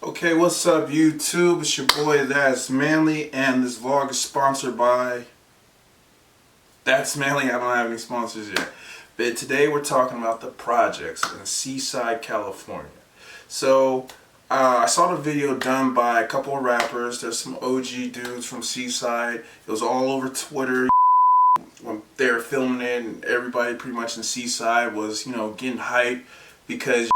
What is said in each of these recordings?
Okay, what's up YouTube? It's your boy That's Manly, and this vlog is sponsored by That's Manly. I don't have any sponsors yet. But today we're talking about the Projectz in Seaside, California. So I saw the video done by a couple of rappers. There's some OG dudes from Seaside. It was all over Twitter when they were filming it, and everybody pretty much in Seaside was, getting hyped because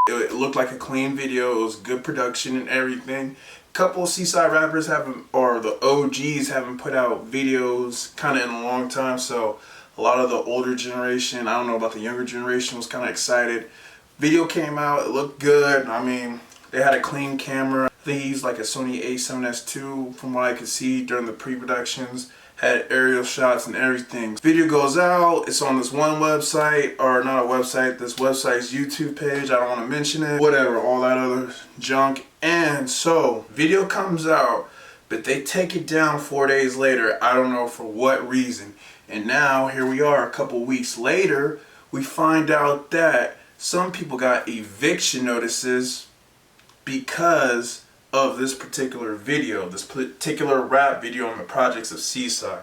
it looked like a clean video. It was good production and everything. A couple of Seaside rappers haven't, or the OGs haven't put out videos kind of in a long time. So a lot of the older generation, I don't know about the younger generation, was kind of excited. Video came out, it looked good. I mean, they had a clean camera. I think he used like a Sony A7S II from what I could see during the pre-productions. Had aerial shots and everything. Video goes out, it's on this one website, or not a website, this website's YouTube page, I don't want to mention it, whatever, all that other junk. And so, video comes out, but they take it down 4 days later, I don't know for what reason. And now, here we are a couple weeks later, we find out that some people got eviction notices because of this particular video, this particular rap video on the Projectz of Seaside.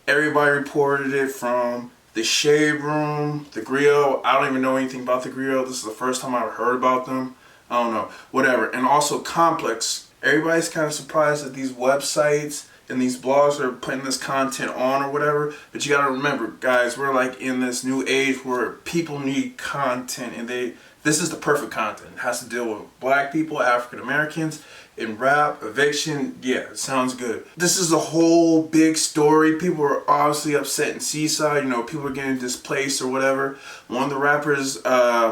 Everybody reported it, from the Shade Room, the Grill. I don't even know anything about the Grill. This is the first time I've heard about them. I don't know, whatever. And also Complex. Everybody's kind of surprised that these websites and these blogs are putting this content on or whatever. But you gotta remember, guys, we're like in this new age where people need content, and this is the perfect content. It has to deal with black people, African Americans, in rap, eviction. Yeah, it sounds good. This is a whole big story. People are obviously upset in Seaside. People are getting displaced or whatever. One of the rappers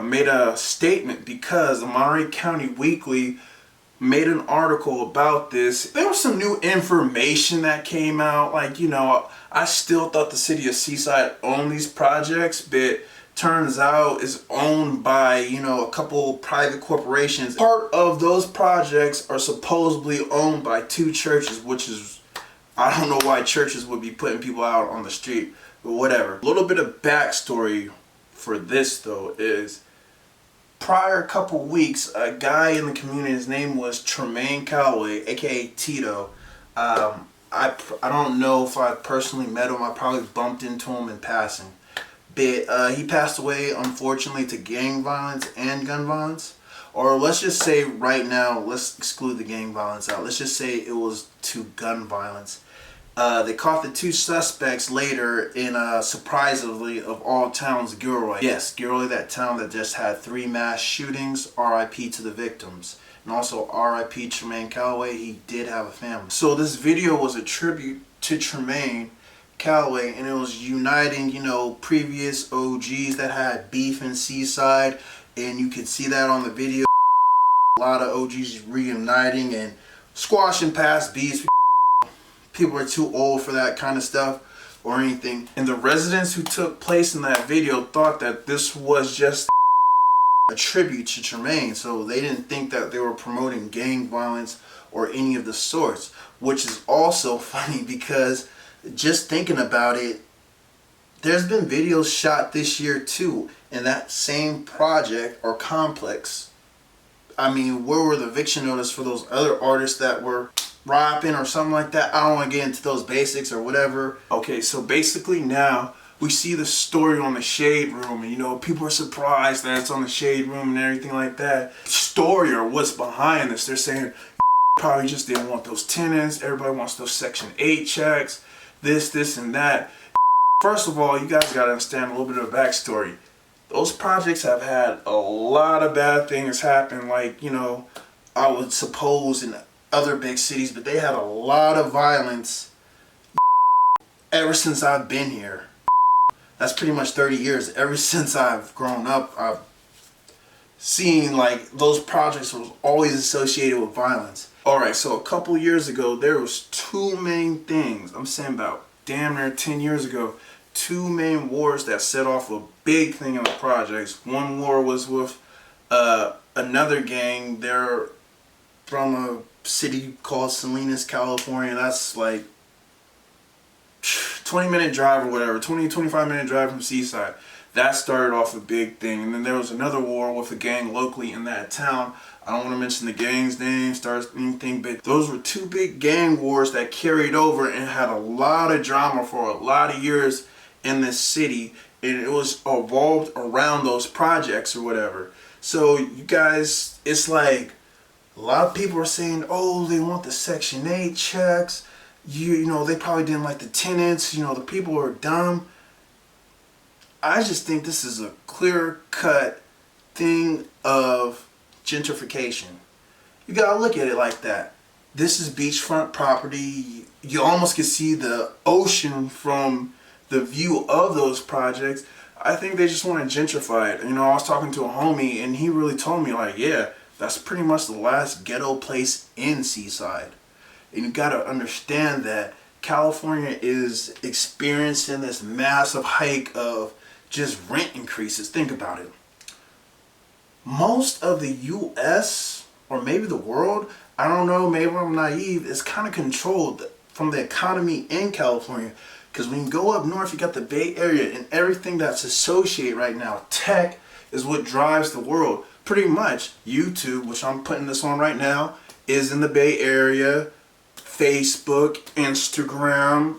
made a statement because the Monterey County Weekly made an article about this. There was some new information that came out. I still thought the city of Seaside owned these projects, but turns out is owned by, a couple private corporations. Part of those projects are supposedly owned by two churches, which is, I don't know why churches would be putting people out on the street, but whatever. A little bit of backstory for this though is, prior couple weeks, a guy in the community, his name was Tremaine Calloway, aka Tito. I don't know if I personally met him. I probably bumped into him in passing. But he passed away, unfortunately, to gang violence and gun violence. Or let's just say right now, let's exclude the gang violence out. Let's just say it was to gun violence. They caught the two suspects later in, surprisingly, of all towns, Gilroy. Yes, Gilroy, that town that just had 3 mass shootings. R.I.P. to the victims. And also R.I.P. Tremaine Calloway. He did have a family. So this video was a tribute to Tremaine Calloway, and it was uniting, previous OGs that had beef in Seaside, and you could see that on the video. A lot of OGs reuniting and squashing past beefs. People are too old for that kind of stuff or anything. And the residents who took place in that video thought that this was just a tribute to Tremaine, so they didn't think that they were promoting gang violence or any of the sorts, which is also funny because just thinking about it, there's been videos shot this year too in that same project or complex. I mean, where were the eviction notice for those other artists that were rapping or something like that? I don't want to get into those basics or whatever. Okay, so basically now we see the story on the Shade Room, and people are surprised that it's on the Shade Room and everything like that. Story or what's behind this, they're saying probably just didn't want those tenants. Everybody wants those Section 8 checks. This, and that. First of all, you guys got to understand a little bit of backstory. Those projects have had a lot of bad things happen, I would suppose in other big cities, but they had a lot of violence ever since I've been here. That's pretty much 30 years. Ever since I've grown up, I've seen those projects were always associated with violence. Alright, so a couple years ago, there was 2 main things. I'm saying about damn near 10 years ago. 2 main wars that set off a big thing in the projects. One war was with another gang. They're from a city called Salinas, California. That's 20-minute drive or whatever. 25-minute drive from Seaside. That started off a big thing. And then there was another war with a gang locally in that town. I don't want to mention the gang's name, start anything, but those were two big gang wars that carried over and had a lot of drama for a lot of years in this city, and it was evolved around those projects or whatever. So you guys, it's like a lot of people are saying, oh, they want the Section 8 checks. You know, they probably didn't like the tenants. You know, the people are dumb. I just think this is a clear-cut thing of gentrification. You gotta look at it like that. This is beachfront property. You almost can see the ocean from the view of those projects. I think they just want to gentrify it. You know, I was talking to a homie and he really told me, like, yeah, that's pretty much the last ghetto place in Seaside. And you gotta understand that California is experiencing this massive hike of just rent increases. Think about it. Most of the US, or maybe the world, I don't know, maybe I'm naive, is kind of controlled from the economy in California. Because when you go up north, you got the Bay Area and everything that's associated right now. Tech is what drives the world. Pretty much, YouTube, which I'm putting this on right now, is in the Bay Area. Facebook, Instagram,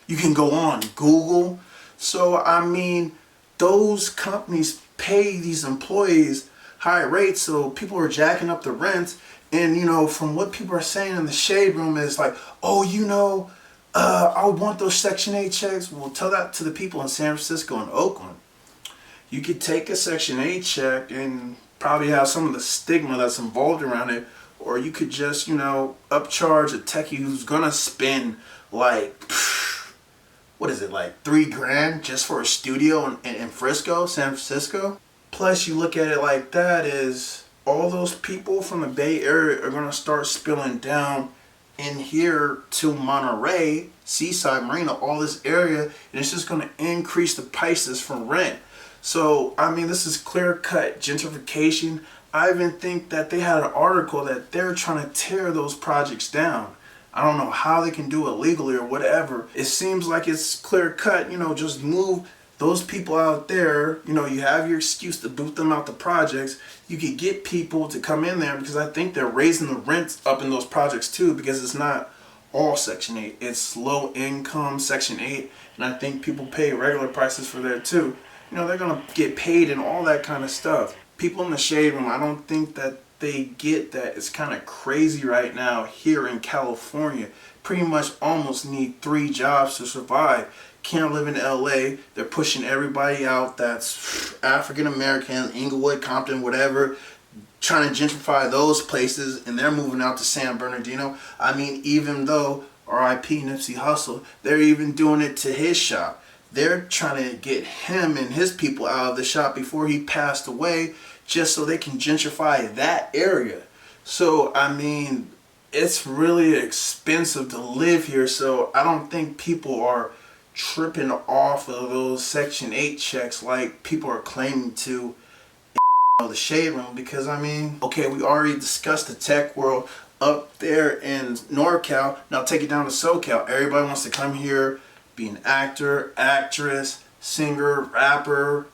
you can go on, Google. So, I mean, those companies pay these employees high rates, so people are jacking up the rents. And, you know, from what people are saying in the shade room is like, oh, you know, I want those Section 8 checks. Well, tell that to the people in San Francisco and Oakland. You could take a Section 8 check and probably have some of the stigma that's involved around it, or you could just, you know, upcharge a techie who's gonna spend like, what is it, like $3,000 just for a studio in Frisco, San Francisco? Plus, you look at it like that, is all those people from the Bay Area are gonna start spilling down in here to Monterey, Seaside, Marina, all this area, and it's just gonna increase the prices for rent. So, I mean, this is clear-cut gentrification. I even think that they had an article that they're trying to tear those projects down. I don't know how they can do it legally or whatever. It seems like it's clear-cut, you know, just move those people out there. You know, you have your excuse to boot them out the projects. You could get people to come in there, because I think they're raising the rents up in those projects too, because it's not all Section 8. It's low-income Section 8, and I think people pay regular prices for that too. You know, they're going to get paid and all that kind of stuff. People in the shade room, I don't think that they get that it's kind of crazy right now here in California. Pretty much almost need 3 jobs to survive. Can't live in LA. They're pushing everybody out that's African American, Inglewood, Compton, whatever, trying to gentrify those places, and they're moving out to San Bernardino. I mean, even though R.I.P. Nipsey Hussle, they're even doing it to his shop. They're trying to get him and his people out of the shop before he passed away, just so they can gentrify that area. So, I mean, it's really expensive to live here, so I don't think people are tripping off of those Section 8 checks like people are claiming to in the shade room. Because, I mean, okay, we already discussed the tech world up there in NorCal. Now take it down to SoCal. Everybody wants to come here, be an actor, actress, singer, rapper,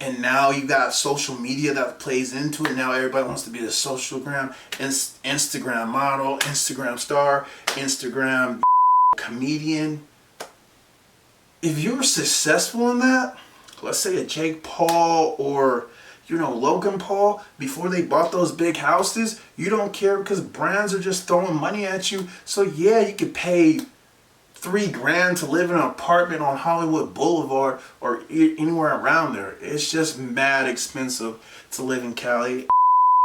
and now you got social media that plays into it. Now everybody wants to be a Instagram model, Instagram star, Instagram comedian. If you're successful in that, let's say a Jake Paul or, you know, Logan Paul, before they bought those big houses, you don't care because brands are just throwing money at you. So yeah, you could pay $3,000 to live in an apartment on Hollywood Boulevard or anywhere around there. It's just mad expensive to live in Cali.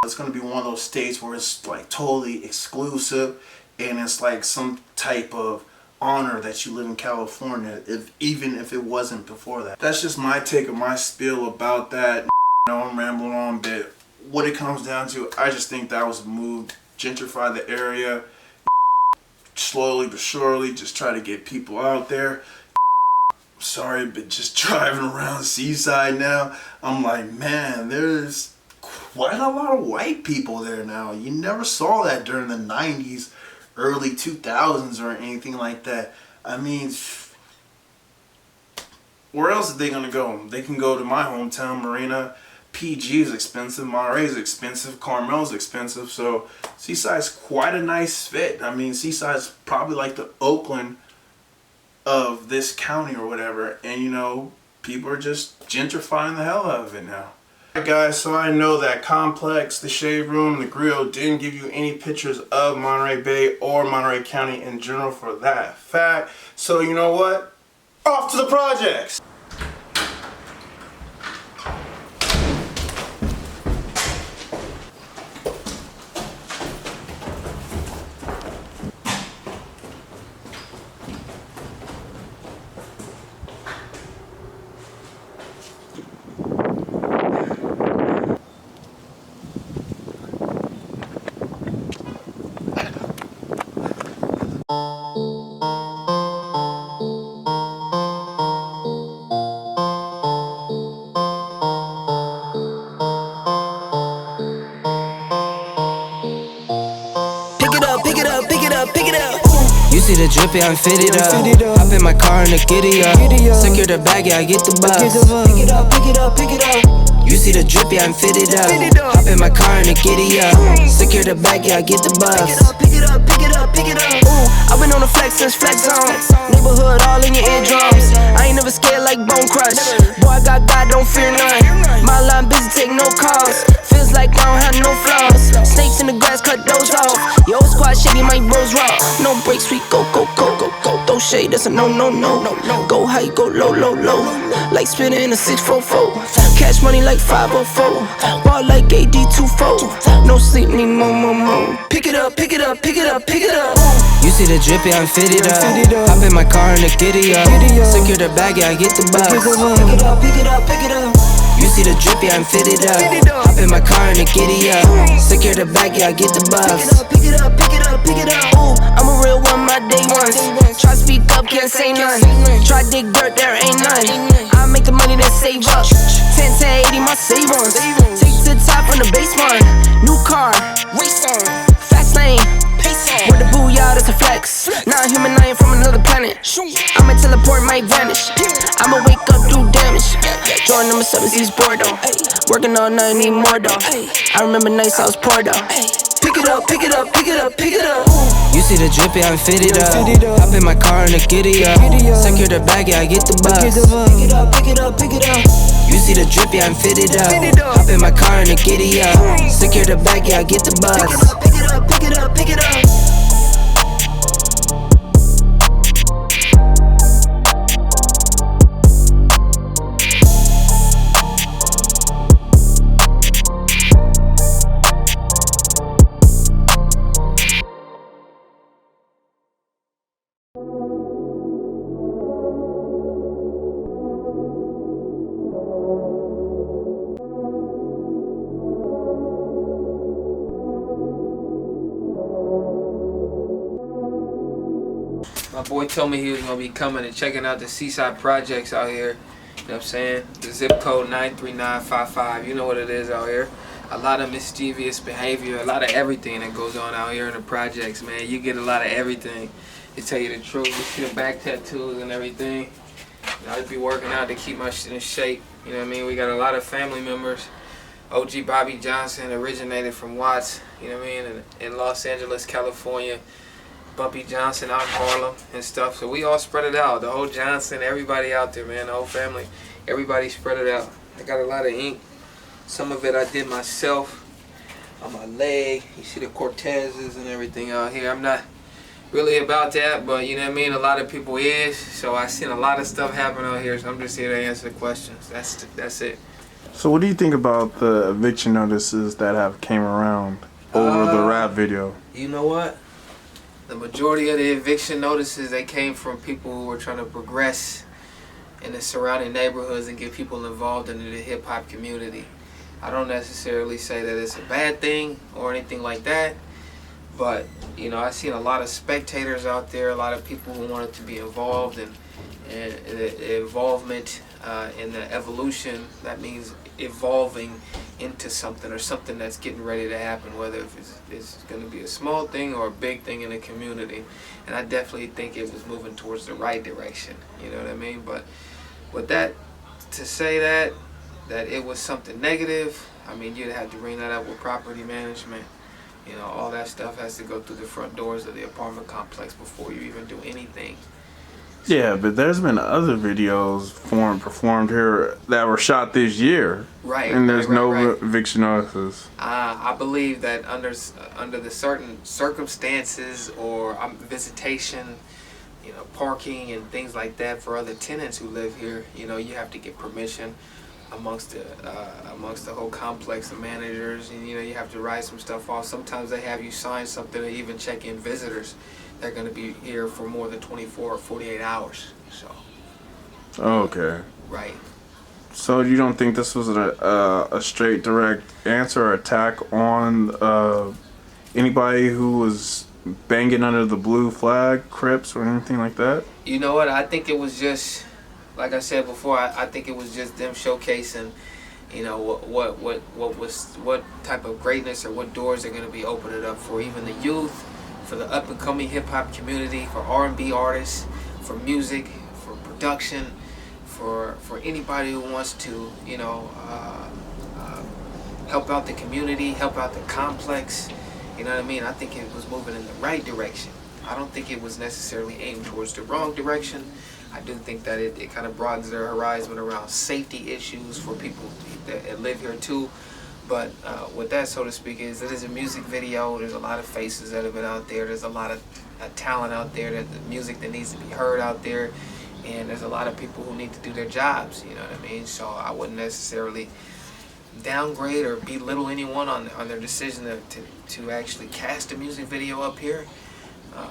It's going to be one of those states where it's like totally exclusive, and it's like some type of honor that you live in California, even if it wasn't before that. That's just my take of my spiel about that. I know I'm rambling on, but what it comes down to, I just think that was a move. Gentrify the area. Slowly but surely, just try to get people out there. Sorry, but just driving around Seaside now, I'm like, man, there's quite a lot of white people there now. You never saw that during the 90s, early 2000s or anything like that. I mean, where else are they going to go? They can go to my hometown, Marina. PG is expensive, Monterey is expensive, Carmel's expensive, so Seaside's quite a nice fit. I mean, Seaside's probably like the Oakland of this county or whatever, and you know, people are just gentrifying the hell out of it now. Alright guys, so I know that Complex, the Shade Room, the Grill didn't give you any pictures of Monterey Bay or Monterey County in general for that fact. So you know what? Off to the projects! You see the drip, yeah, I'm fitted up. Hop in my car and the giddy up. Secure the bag, yeah, I get the bus. Pick it up, pick it up, pick it up. You see the drip, yeah, I'm fitted up. Hop in my car and the giddy up. Secure the bag, yeah, I get the bus. Pick it up, pick it up, pick it up. Ooh, I've been on the flex since flex zone. Neighborhood all in your eardrums. I ain't never scared like Bone Crush. Boy, I got God, don't fear none. My line busy, take no calls. Feels like I don't have no flaws. Snakes in the grass, cut those off. Yo, squad shady, my bros raw. No breaks, we go, go, go, go, go. Throw shade, that's a no, no, no. Go high, go low, low, low. Like spinning in a 644. Cash money like 504. Ball like AD24. No sleep, need more, more, more. Pick it up, pick it up, pick it up, pick it up. You see the drip, yeah, I'm fitted up. Hop in my car and the giddy up. Secure the bag, yeah, I get the bus. Pick it up, pick it up, pick it up. You see the drip, yeah, I'm fitted up. Hop in my car and the giddy up. Secure the bag, yeah, I get the bus. Pick it up, pick it up, pick it up. Ooh, I'm a real one, my day ones. Try speak up, can't say none. Try dig dirt, there ain't none. I make the money that save up. 10 to 80, my save ones. Take to the top from the basement. New car, race on. Fast lane, pace on. With the booyah, that's a flex. Not human, I ain't from another planet. I'ma teleport, might vanish. I'ma wake up, do damage. Jordan number 7, East Bordeaux. Working all night, need more though. I remember nights I was poor though. Pick it up, pick it up, pick it up, pick it up. You see the drip, yeah, I'm fitted up. Hop in my car and the giddy up. Secure the bag, yeah, I get the bus. Pick it up, pick it up, pick it up. You see the drip, yeah, I'm fitted up. Hop in my car and the giddy up. Secure the bag, yeah, I get the bus. Pick it up, pick it up, pick it up. My boy told me he was going to be coming and checking out the Seaside Projects out here. You know what I'm saying? The zip code 93955. You know what it is out here. A lot of mischievous behavior, a lot of everything that goes on out here in the projects, man. You get a lot of everything, to tell you the truth. You see the back tattoos and everything. I be working out to keep my shit in shape. You know what I mean? We got a lot of family members. OG Bobby Johnson originated from Watts, you know what I mean, in Los Angeles, California. Bumpy Johnson out in Harlem and stuff. So we all spread it out. The whole Johnson, everybody out there, man. The whole family. Everybody spread it out. I got a lot of ink. Some of it I did myself on my leg. You see the Cortezes and everything out here. I'm not really about that, but you know what I mean? A lot of people is. So I seen a lot of stuff happen out here. So I'm just here to answer the questions. That's it. So what do you think about the eviction notices that have came around over the rap video? You know what? The majority of the eviction notices, they came from people who were trying to progress in the surrounding neighborhoods and get people involved in the hip-hop community. I don't necessarily say that it's a bad thing or anything like that, but you know, I've seen a lot of spectators out there, a lot of people who wanted to be involved, and the involvement in the evolution, that means evolving into something or something that's getting ready to happen, whether it's going to be a small thing or a big thing in the community. And I definitely think it was moving towards the right direction, you know what I mean? But with that, to say that, that it was something negative, I mean, you'd have to bring that up with property management. You know, all that stuff has to go through the front doors of the apartment complex before you even do anything. Yeah, but there's been other videos performed here that were shot this year. Right. And there's right. eviction notices. I believe that under the certain circumstances or visitation, you know, parking and things like that for other tenants who live here, you know, you have to get permission amongst the whole complex of managers, and you know, you have to write some stuff off. Sometimes they have you sign something to even check in visitors. They're going to be here for more than 24 or 48 hours. So. Okay. Right. So you don't think this was a straight, direct answer or attack on anybody who was banging under the blue flag, Crips, or anything like that? You know what? I think it was just, like I said before, I think it was just them showcasing, you know, what type of greatness or what doors they're going to be opening up for even the youth, for the up and coming hip hop community, for R&B artists, for music, for production, for anybody who wants to, you know, help out the community, help out the complex. You know what I mean? I think it was moving in the right direction. I don't think it was necessarily aimed towards the wrong direction. I do think that it kind of broadens their horizon around safety issues for people that live here too. But with that, so to speak, it is a music video. There's a lot of faces that have been out there. There's a lot of talent out there, that the music that needs to be heard out there. And there's a lot of people who need to do their jobs, you know what I mean? So I wouldn't necessarily downgrade or belittle anyone on their decision to actually cast a music video up here,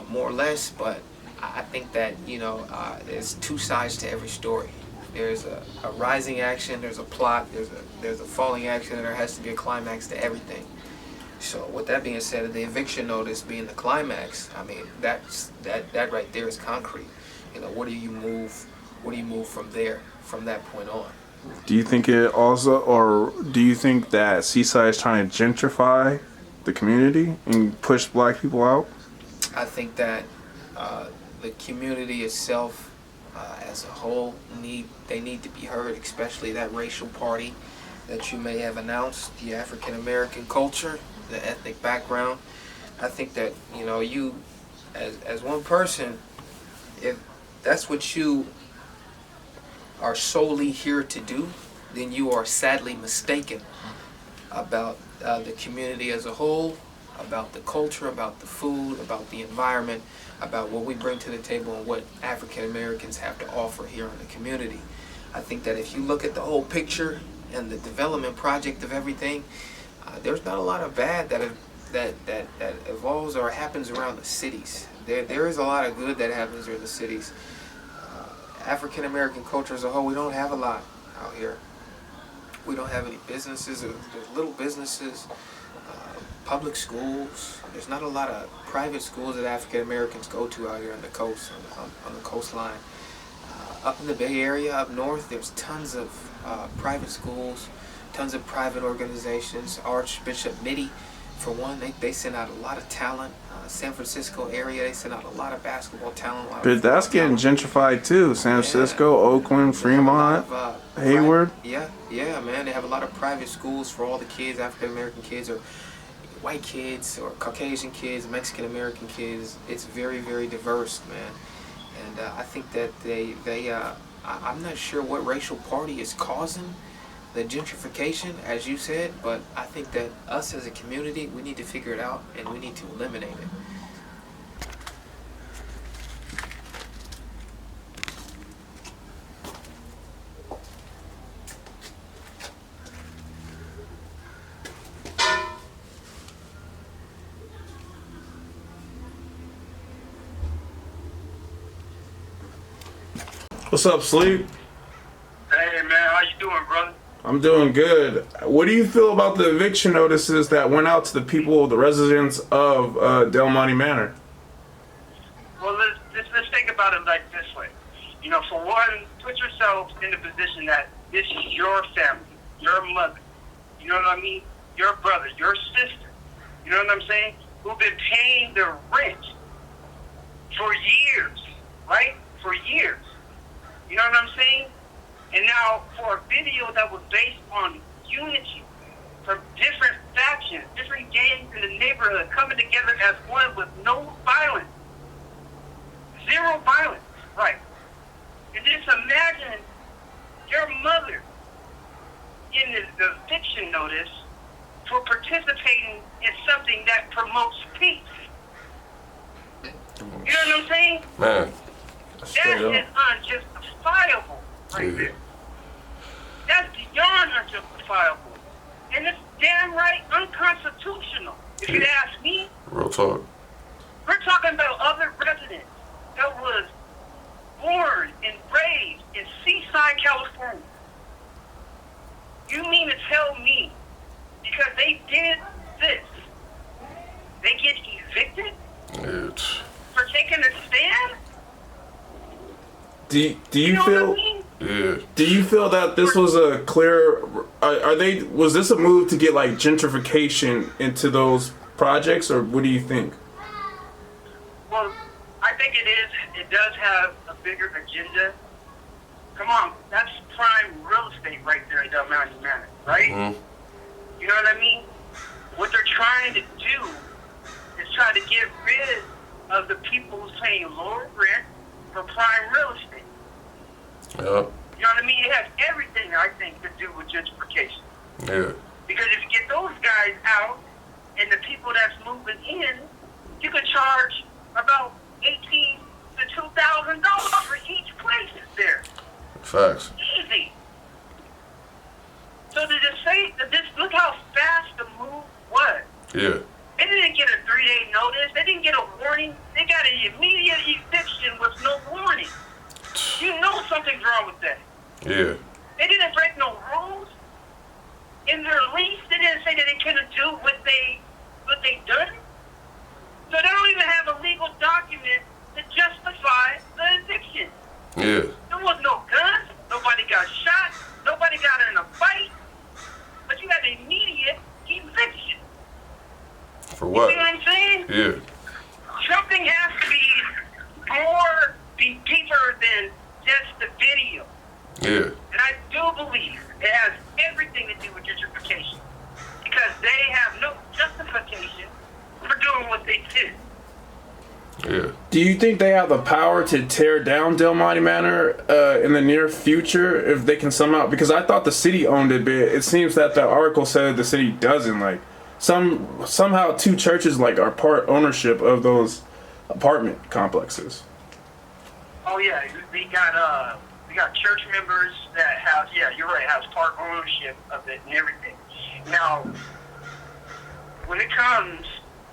more or less. But I think that, you know, there's two sides to every story. There's a rising action, there's a plot, there's a falling action, and there has to be a climax to everything. So with that being said, the eviction notice being the climax, I mean, that right there is concrete. You know, what do you move from there, from that point on? Do you think it also, or do you think that Seaside is trying to gentrify the community and push black people out? I think that the community itself, as a whole, need to be heard, especially that racial party that you may have announced, the African American culture, the ethnic background. I think that, you know, you as one person, if that's what you are solely here to do, then you are sadly mistaken about the community as a whole, about the culture, about the food, about the environment, about what we bring to the table and what African Americans have to offer here in the community. I think that if you look at the whole picture and the development project of everything, there's not a lot of bad that evolves or happens around the cities. There is a lot of good that happens in the cities. African American culture as a whole, we don't have a lot out here. We don't have any businesses. There's little businesses, public schools. There's not a lot of private schools that African Americans go to out here on the coast, on the coastline. Up in the Bay Area, up north, there's tons of private schools, tons of private organizations. Archbishop Mitty, for one, they send out a lot of talent. San Francisco area, they send out a lot of basketball talent. But that's getting gentrified too. San Francisco, Oakland, Fremont, Hayward. Yeah, man. They have a lot of private schools for all the kids, African American kids, or white kids, or Caucasian kids, Mexican American kids. It's very, very diverse, man. And I think that I'm not sure what racial party is causing the gentrification, as you said, but I think that us as a community, we need to figure it out and we need to eliminate it. What's up, Sleep? Hey, man, how you doing, brother? I'm doing good. What do you feel about the eviction notices that went out to the people, the residents of Del Monte Manor? Well, let's think about it like this way. You know, for one, put yourself in the position that this is your family, your mother, you know what I mean? Your brother, your sister, you know what I'm saying? Who've been paying their rent for years, right? For years. You know what I'm saying? And now for a video that was based on unity from different factions, different gangs in the neighborhood coming together as one with no violence, zero violence, right? And just imagine your mother in the eviction notice for participating in something that promotes peace. You know what I'm saying? Man. That is unjustifiable right there. That's beyond unjustifiable. And it's damn right unconstitutional. If you ask me, Real talk. we're talking about other residents that was born and raised in Seaside, California. You mean to tell me because they did this, they get evicted It's, for taking a stand? Do you You know feel? what I mean? yeah. Do you feel that this was a clear? Was this a move to get like gentrification into those projects, or what do you think? Well, I think it is. It does have a bigger agenda. Come on, that's prime real estate right there in Monte Manor, right? Mm-hmm. You know what I mean? What they're trying to do is try to get rid of the people who's paying lower rent for prime real estate. Yeah. You know what I mean? It has everything, I think, to do with gentrification. Yeah. Because if you get those guys out and the people that's moving in, you could charge about $1,800 to $2,000 for each place there. Facts. Easy. So to just say that this, look how fast the move was. Yeah. They didn't get a 3-day notice. They didn't get a warning. They got an immediate eviction with no warning. You know something's wrong with that. Yeah. They didn't break no rules. In their lease, they didn't say that they couldn't do what they done. So they don't even have a legal document to justify the eviction. Yeah. There was no guns. Nobody got shot. Nobody got in a fight. But you got an immediate eviction. For You what? see what I'm saying? Yeah. Something has to be deeper than just the video. Yeah. And I do believe it has everything to do with gentrification. Because they have no justification for doing what they did. Yeah. Do you think they have the power to tear down Del Monte Manor in the near future if they can somehow? Because I thought the city owned it, but it seems that the article said the city doesn't. Like somehow two churches like are part ownership of those apartment complexes. Oh yeah, we got church members that have, yeah, you're right, has part ownership of it and everything. Now, when it comes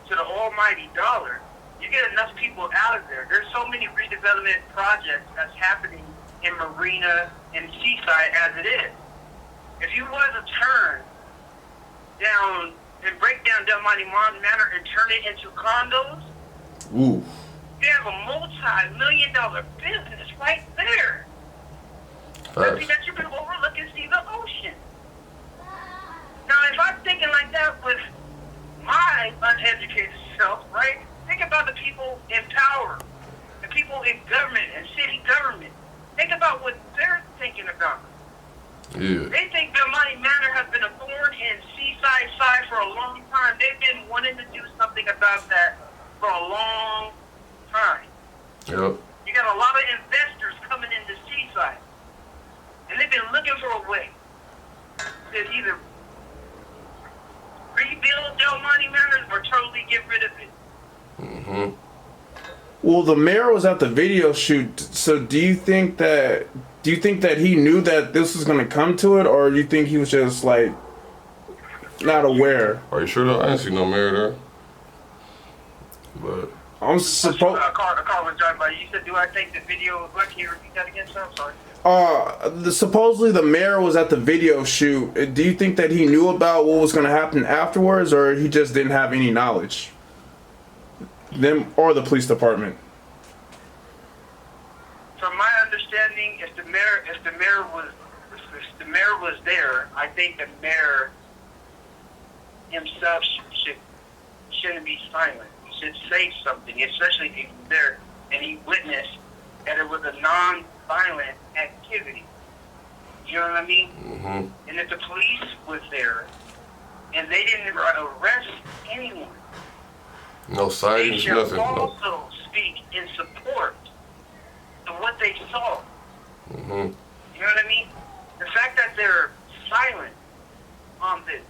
to the almighty dollar, you get enough people out of there. There's so many redevelopment projects that's happening in Marina and Seaside as it is. If you was to turn down and break down Del Monte Manor and turn it into condos, Ooh. you have a multi-million-dollar business right there. Something Facts. that you can overlook and see the ocean. Now, if I'm thinking like that with my uneducated self, right? Think about the people in power, the people in government and city government. Think about what they're thinking about. Yeah. They think Del Monte Manor has been a thorn in Seaside side for a long time. They've been wanting to do something about that for a long time. Yep. You got a lot of investors coming into Seaside. And they've been looking for a way to either rebuild Del Monte Manor or totally get rid of it. Mm-hmm. Well, the mayor was at the video shoot, so do you think that he knew that this was going to come to it, or do you think he was just like not aware? Are you sure though? I didn't see no mayor there. But I'm A supposed. car was driving by. You said, do I think the video was like? Can you repeat that again, sir? I'm sorry. Supposedly the mayor was at the video shoot. Do you think that he knew about what was going to happen afterwards, or he just didn't have any knowledge? Them or the police department? From my understanding, if the mayor was there, I think the mayor himself shouldn't be silent. He should say something, especially if he was there and he witnessed that it was a non-violent activity. You know what I mean? Mm-hmm. And if the police was there and they didn't arrest anyone, No they sightings, should nothing. No. also speak in support of what they saw. Mm-hmm. You know what I mean? The fact that they're silent on this,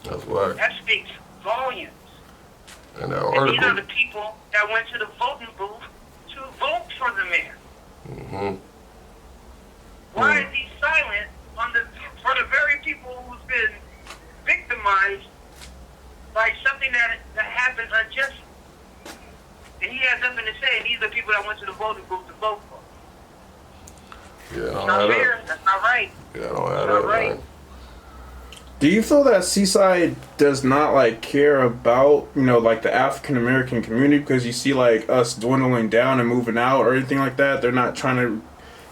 That's why. that speaks volumes. And that And these are article. the people that went to the voting booth to vote for the mayor. Mm-hmm. Why is he silent on for the very people who's been victimized by something that happened unjustly? And he has nothing to say, and these are people that went to the voting booth to vote for. Yeah, It's don't not add fair. up. That's not right. Yeah, don't add Not up, right. man. Do you feel that Seaside does not like care about, you know, like the African American community, because you see like us dwindling down and moving out or anything like that? They're not trying to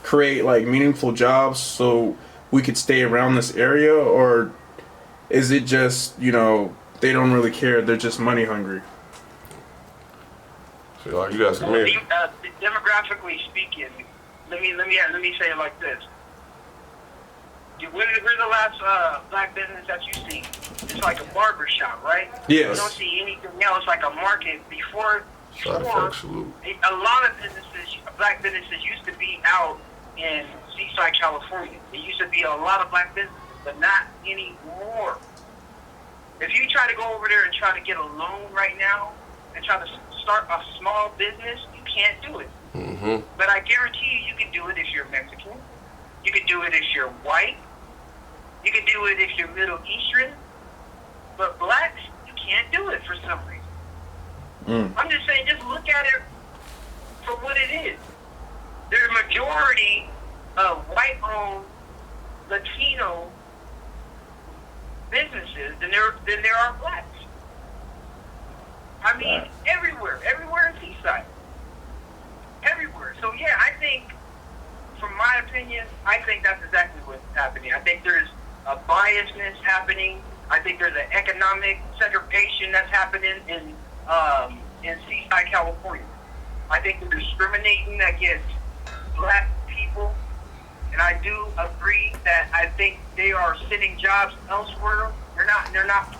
create like meaningful jobs so we could stay around this area, or is it just, you know, they don't really care, they're just money hungry? So, like, you got some here. Demographically speaking, let me say it like this. Where's the last black business that you've seen? It's like a barber shop, right? Yes. You don't see anything else like a market before. Side effects, salute. A lot of businesses, black businesses, used to be out in Seaside, California. There used to be a lot of black businesses, but not anymore. If you try to go over there and try to get a loan right now and try to start a small business, you can't do it. Mm-hmm. But I guarantee you can do it if you're Mexican. You can do it if you're white. You can do it if you're Middle Eastern. But blacks, you can't do it for some reason. I'm just saying, just look at it for what it is. There's a majority of white-owned Latino businesses than there are blacks. I mean, everywhere in Seaside. Everywhere. So yeah, I think, from my opinion, I think that's exactly what's happening. I think there's a biasness happening. I think there's an economic segregation that's happening in Seaside, California. I think they're discriminating against black people, and I do agree that I think they are sending jobs elsewhere. They're not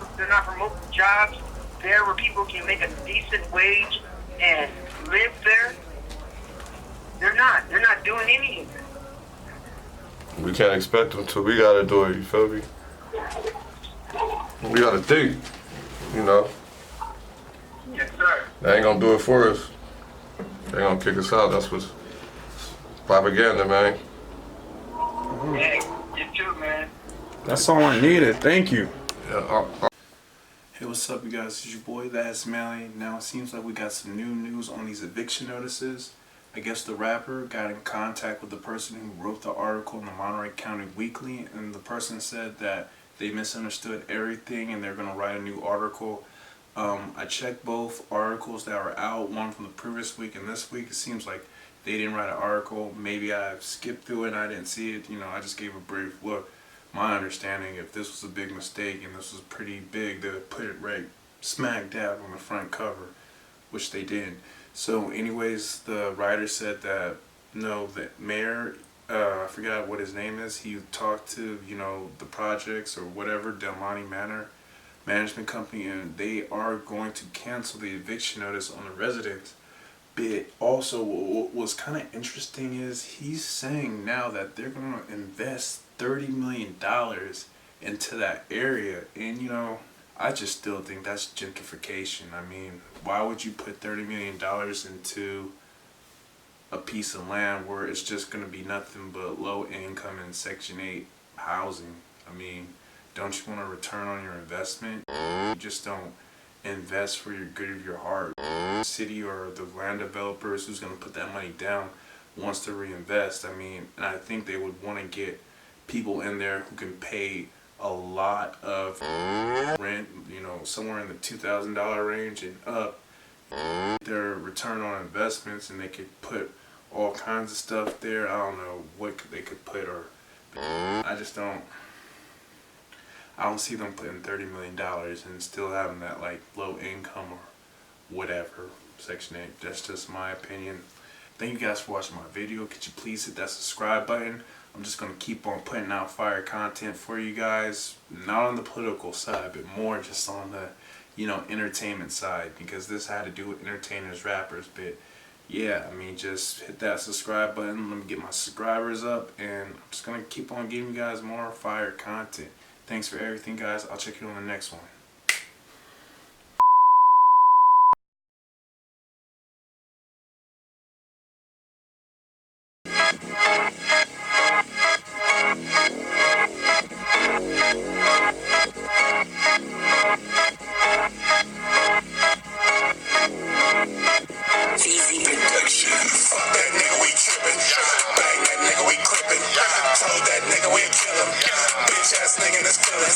promoting jobs there where people can make a decent wage and live there. They're not doing any of it. We can't expect them to. We gotta do it, you feel me? We gotta think, you know? Yes, sir. They ain't gonna do it for us. They gonna kick us out. That's what's propaganda, man. Hey, you too, man. That's all I needed. Thank you. Yeah, Hey, what's up, you guys? It's your boy, That's Mally. Now, it seems like we got some new news on these eviction notices. I guess the rapper got in contact with the person who wrote the article in the Monterey County Weekly, and the person said that they misunderstood everything and they're going to write a new article. I checked both articles that were out, one from the previous week and this week. It seems like they didn't write an article. Maybe I skipped through it and I didn't see it. You know, I just gave a brief look. My understanding, if this was a big mistake and this was pretty big, they would put it right smack dab on the front cover, which they didn't. So anyways, the writer said that, no, the mayor, I forgot what his name is, he talked to, you know, the Projectz or whatever, Monte Manor management company, and they are going to cancel the eviction notice on the residents. But also, what was kind of interesting is he's saying now that they're going to invest $30 million into that area. And, you know, I just still think that's gentrification. I mean, why would you put $30 million into a piece of land where it's just going to be nothing but low income and Section 8 housing? I mean, don't you want a return on your investment? You just don't invest for your good of your heart. The city or the land developers who's going to put that money down wants to reinvest. I mean, and I think they would want to get people in there who can pay a lot of rent, you know, somewhere in the $2,000 range and up. Their return on investments, and they could put all kinds of stuff there. I don't know what they could put, or I don't see them putting $30 million and still having that like low income or whatever, Section 8. That's just my opinion. Thank you guys for watching my video. Could you please hit that subscribe button? I'm just gonna keep on putting out fire content for you guys, not on the political side, but more just on the, you know, entertainment side, because this had to do with entertainers, rappers. But yeah, I mean, just hit that subscribe button. Let me get my subscribers up, and I'm just gonna keep on giving you guys more fire content. Thanks for everything, guys. I'll check you on the next one. Easy production. Fuck that nigga, we trippin'. Bang that nigga, we crippin'. Told that nigga we'll kill him. Bitch ass nigga, that's killin'.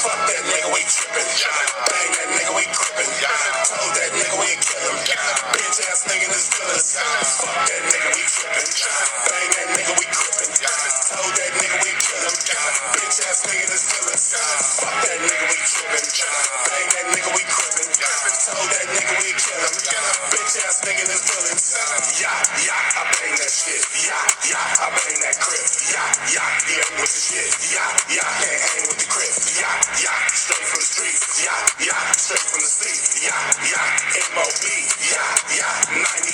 Fuck that nigga, we trippin'. Bang that nigga, we crippin'. Told that nigga we'll kill him. Bitch ass nigga, that's killin'. Fuck that nigga, we trippin'. Bang that nigga, we crippin'. Told that nigga we kill him. Bitch ass nigga, that's killin'. Fuck that nigga, we trippin'. Bang that nigga, we crippin'. Told that nigga we kill him. Bitch ass nigga, that's killin'. Yeah, I bang that shit. Yeah, I bang that crib. Yeah, with the shit. Yeah, can't hang with the crib. Yeah, straight from the streets. Yeah, straight from the streets. Yeah, MOB. Yeah, 90